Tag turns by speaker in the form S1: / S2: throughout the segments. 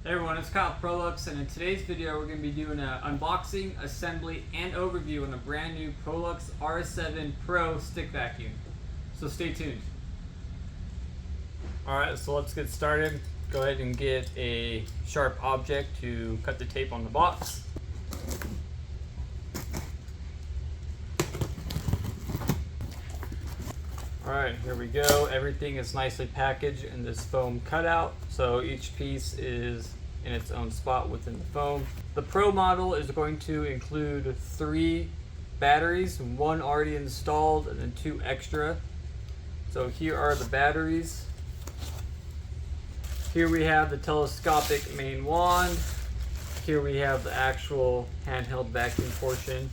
S1: Hey everyone, it's Kyle Prolux, and in today's video we're going to be doing an unboxing, assembly, and overview on a brand new Prolux RS7 Pro stick vacuum. So stay tuned. Alright, so let's get started. Go ahead and get a sharp object to cut the tape on the box. Alright, here we go. Everything is nicely packaged in this foam cutout, so each piece is in its own spot within the foam. The Pro model is going to include 3 batteries, 1 already installed and then 2 extra. So here are the batteries. Here we have the telescopic main wand. Here we have the actual handheld vacuum portion.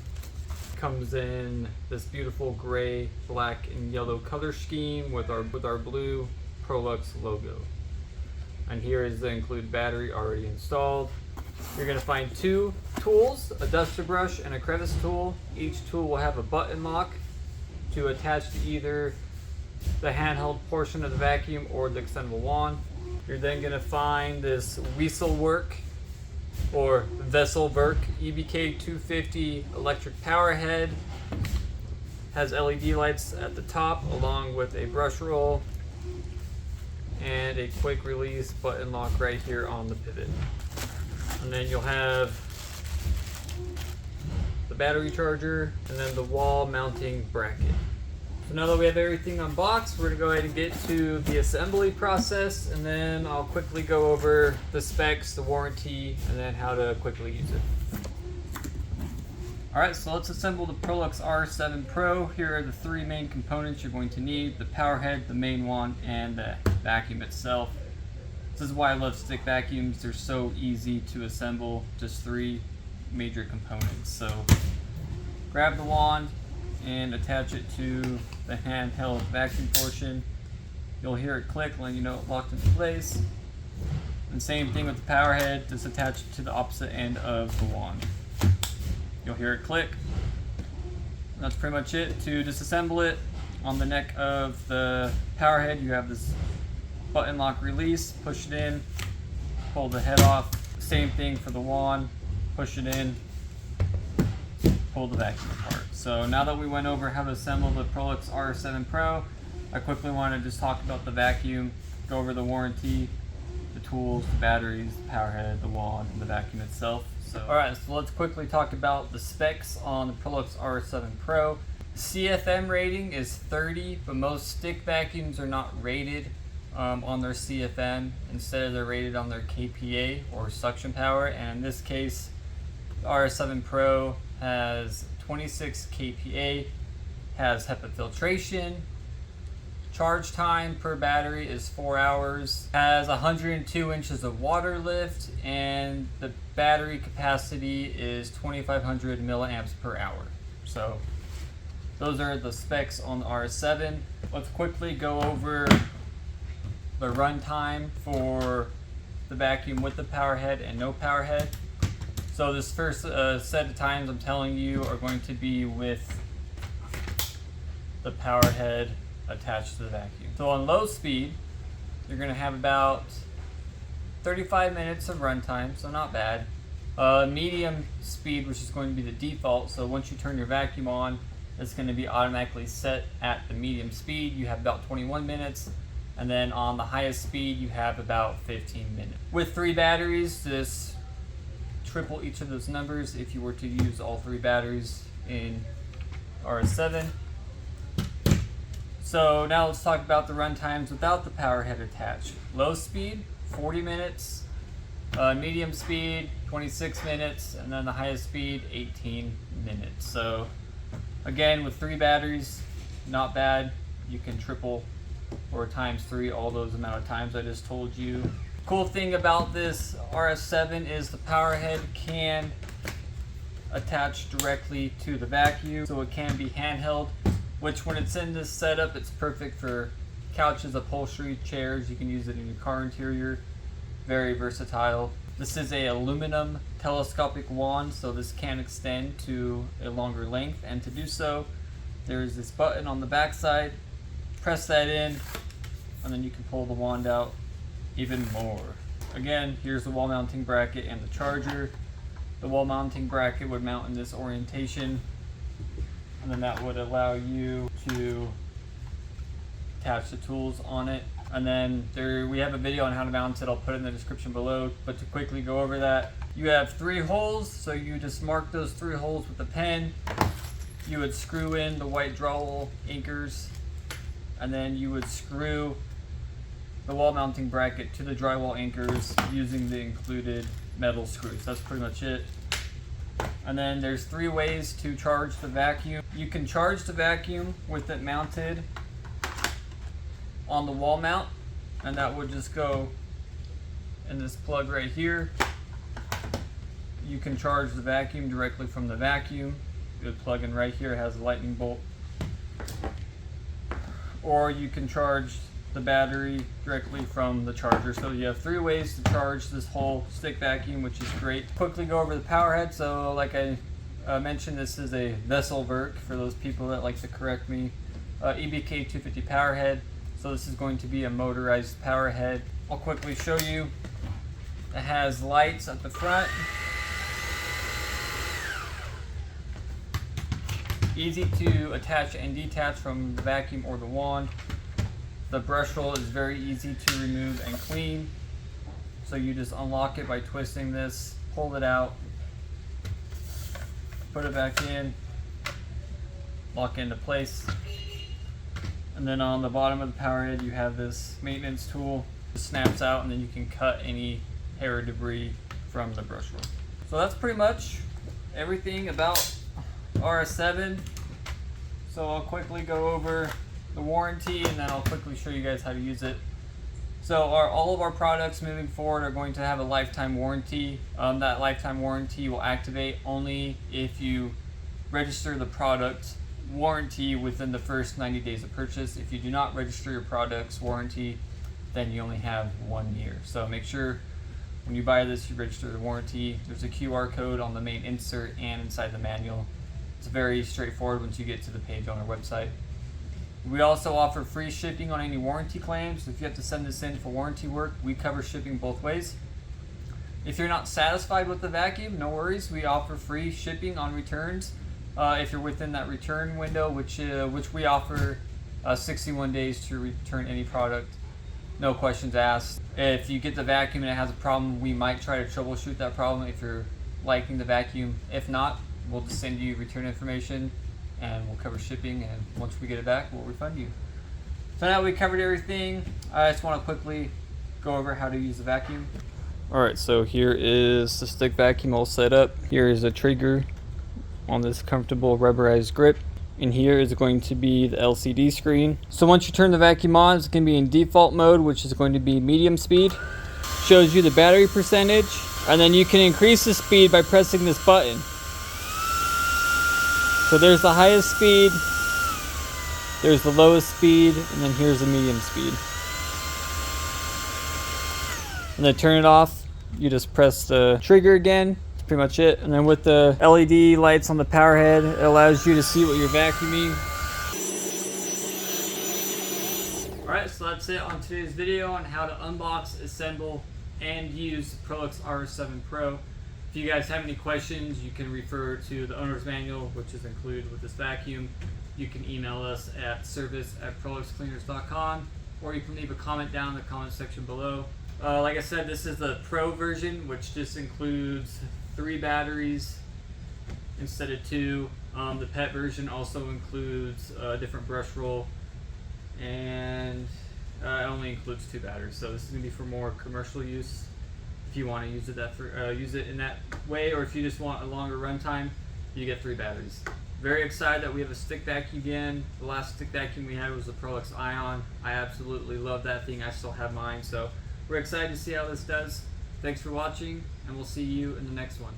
S1: Comes in this beautiful gray, black, and yellow color scheme with our blue Prolux logo. And here is the included battery already installed. You're going to find 2 tools, a duster brush and a crevice tool. Each tool will have a button lock to attach to either the handheld portion of the vacuum or the extendable wand. You're then going to find this Wieselwerk or Vesselwerk EBK 250 electric power head. Has LED lights at the top along with a brush roll and a quick release button lock right here on the pivot. And then you'll have the battery charger and then the wall mounting bracket. So now that we have everything unboxed, we're going to go ahead and get to the assembly process, and then I'll quickly go over the specs, the warranty, and then how to quickly use it. Alright, so let's assemble the Prolux RS7 Pro. Here are the 3 main components you're going to need: the power head, the main wand, and the vacuum itself. This is why I love stick vacuums. They're so easy to assemble, just 3 major components. So grab the wand and attach it to the handheld vacuum portion. You'll hear it click, letting you know it locked into place. And same thing with the power head, just attach it to the opposite end of the wand. You'll hear it click. That's pretty much it. To disassemble it, on the neck of the power head you have this button lock release. Push it in, pull the head off. Same thing for the wand, push it in, pull the vacuum apart. So now that we went over how to assemble the Prolux RS7 Pro, I quickly want to just talk about the vacuum, go over the warranty, the tools, the batteries, the power head, the wand, and the vacuum itself. Alright, so let's quickly talk about the specs on the Prolux RS7 Pro. The CFM rating is 30, but most stick vacuums are not rated on their CFM. Instead, they're rated on their KPA or suction power, and in this case, the RS7 Pro has 26 kPa, has HEPA filtration, charge time per battery is 4 hours, has 102 inches of water lift, and the battery capacity is 2500 milliamps per hour. So those are the specs on the RS7. Let's quickly go over the runtime for the vacuum with the power head and no power head. So this first set of times I'm telling you are going to be with the power head attached to the vacuum. So on low speed, you're going to have about 35 minutes of runtime, so not bad. Medium speed, which is going to be the default, so once you turn your vacuum on, it's going to be automatically set at the medium speed. You have about 21 minutes, and then on the highest speed, you have about 15 minutes. With 3 batteries, this triple each of those numbers if you were to use all 3 batteries in RS7. So now let's talk about the run times without the power head attached. Low speed, 40 minutes, medium speed, 26 minutes, and then the highest speed, 18 minutes. So again, with 3 batteries, not bad. You can triple or times 3 all those amount of times I just told you. Cool thing about this RS7 is the power head can attach directly to the vacuum, so it can be handheld, which when it's in this setup, it's perfect for couches, upholstery, chairs. You can use it in your car interior. Very versatile. This is a aluminum telescopic wand, so this can extend to a longer length, and to do so, there's this button on the back side. Press that in, and then you can pull the wand out even more. again, here's the wall mounting bracket and the charger. The wall mounting bracket would mount in this orientation, and then that would allow you to attach the tools on it. And then we have a video on how to mount it. I'll put it in the description below. But to quickly go over that, you have 3 holes, so you just mark those 3 holes with a pen. You would screw in the white drywall anchors, and then you would screw the wall mounting bracket to the drywall anchors using the included metal screws. That's pretty much it. And then there's 3 ways to charge the vacuum. You can charge the vacuum with it mounted on the wall mount, and that would just go in this plug right here. You can charge the vacuum directly from the vacuum. You would plug in right here, it has a lightning bolt. Or you can charge the battery directly from the charger. So you have 3 ways to charge this whole stick vacuum, which is great. Quickly go over the power head. So like I mentioned, this is a Vesselwerk for those people that like to correct me. EBK 250 power head. So this is going to be a motorized power head. I'll quickly show you. It has lights at the front. Easy to attach and detach from the vacuum or the wand. The brush roll is very easy to remove and clean. So you just unlock it by twisting this, pull it out, put it back in, lock it into place. And then on the bottom of the power head you have this maintenance tool. It snaps out, and then you can cut any hair or debris from the brush roll. So that's pretty much everything about RS7. So I'll quickly go over the warranty, and then I'll quickly show you guys how to use it. So all of our products moving forward are going to have a lifetime warranty. That lifetime warranty will activate only if you register the product warranty within the first 90 days of purchase. If you do not register your product's warranty, then you only have 1 year. So make sure when you buy this, you register the warranty. There's a QR code on the main insert and inside the manual. It's very straightforward once you get to the page on our website. We also offer free shipping on any warranty claims. If you have to send this in for warranty work, we cover shipping both ways. If you're not satisfied with the vacuum, no worries. We offer free shipping on returns. If you're within that return window, which we offer 61 days to return any product, no questions asked. If you get the vacuum and it has a problem, we might try to troubleshoot that problem if you're liking the vacuum. If not, we'll just send you return information and we'll cover shipping, and once we get it back, we'll refund you. So now we covered everything. I just want to quickly go over how to use the vacuum. Alright, so here is the stick vacuum all set up. Here is a trigger on this comfortable rubberized grip, and here is going to be the LCD screen. So once you turn the vacuum on, it's going to be in default mode, which is going to be medium speed. Shows you the battery percentage, and then you can increase the speed by pressing this button. So there's the highest speed, there's the lowest speed, and then here's the medium speed. And then turn it off, you just press the trigger again. That's pretty much it. And then with the LED lights on the power head, it allows you to see what you're vacuuming. Alright, so that's it on today's video on how to unbox, assemble, and use the Prolux RS7 Pro. If you guys have any questions, you can refer to the owner's manual, which is included with this vacuum. You can email us at service@proluxcleaners.com, or you can leave a comment down in the comment section below. Like I said, this is the Pro version, which just includes 3 batteries instead of 2. The Pet version also includes a different brush roll, and it only includes 2 batteries. So this is going to be for more commercial use. If you want to use it in that way, or if you just want a longer runtime, you get 3 batteries. Very excited that we have a stick vacuum again. The last stick vacuum we had was the Prolux Ion. I absolutely love that thing. I still have mine, so we're excited to see how this does. Thanks for watching, and we'll see you in the next one.